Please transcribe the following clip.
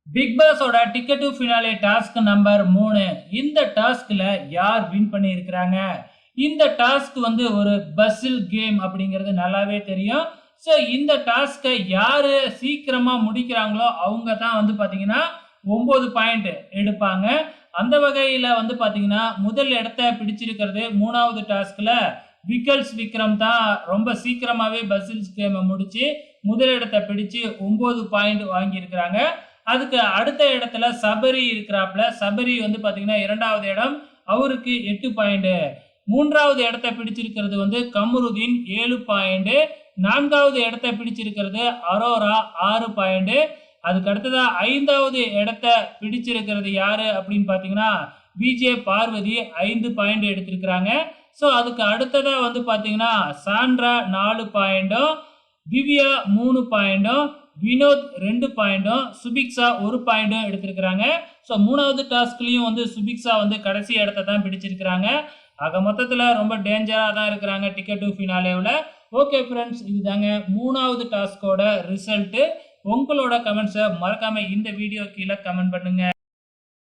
Big பாஸோட ticket to finale task number 3. இந்த டாஸ்க்ல யார் வின் பண்ணியிருக்கிறாங்க? இந்த டாஸ்க் வந்து ஒரு பசில் கேம் அப்படிங்கிறது நல்லாவே தெரியும். ஸோ இந்த டாஸ்க்கை யாரு சீக்கிரமா முடிக்கிறாங்களோ அவங்க தான் வந்து பார்த்தீங்கன்னா 9 பாயிண்ட் எடுப்பாங்க. அந்த வகையில வந்து பார்த்தீங்கன்னா முதல் இடத்த பிடிச்சிருக்கிறது 3வது டாஸ்க்ல விக்கல்ஸ் விக்ரம் தான் ரொம்ப சீக்கிரமாவே பசில்ஸ் கேமை முடிச்சு முதல் இடத்தை பிடிச்சு 9 பாயிண்ட் வாங்கியிருக்கிறாங்க. அதுக்கு அடுத்த இடத்துல சபரி இருக்கிறாப்ல. சபரி வந்து பார்த்தீங்கன்னா 2வது இடம். அவருக்கு 8 பாயிண்ட். 3வது இடத்தை பிடிச்சிருக்கிறது வந்து கமருதீன் 7 பாயிண்ட். 4வது இடத்தை பிடிச்சிருக்கிறது அரோரா 6 பாயிண்ட். அதுக்கு அடுத்ததா 5வது இடத்தை பிடிச்சிருக்கிறது யாரு அப்படின்னு பார்த்தீங்கன்னா விஜே பார்வதி 5 பாயிண்ட் எடுத்திருக்கிறாங்க. ஸோ அதுக்கு அடுத்ததா வந்து பார்த்தீங்கன்னா சாண்ட்ரா 4 பாயிண்டும், திவ்யா 3 பாயிண்டும், வினோத் 2 பாயிண்டும், சுபிக்ஷா 1 பாயிண்டும் எடுத்திருக்கிறாங்க. ஸோ 3வது டாஸ்க்லயும் வந்து சுபிக்ஷா வந்து கடைசி இடத்தை தான் பிடிச்சிருக்கிறாங்க. ஆக மொத்தத்தில் ரொம்ப டேஞ்சராக தான் இருக்கிறாங்க டிக்கெட் டு ஃபினாலேவில். ஓகே ஃப்ரெண்ட்ஸ், இதுதாங்க 3வது டாஸ்கோட ரிசல்ட்டு. உங்களோட கமெண்ட்ஸை மறக்காம இந்த வீடியோ கீழே கமெண்ட் பண்ணுங்க.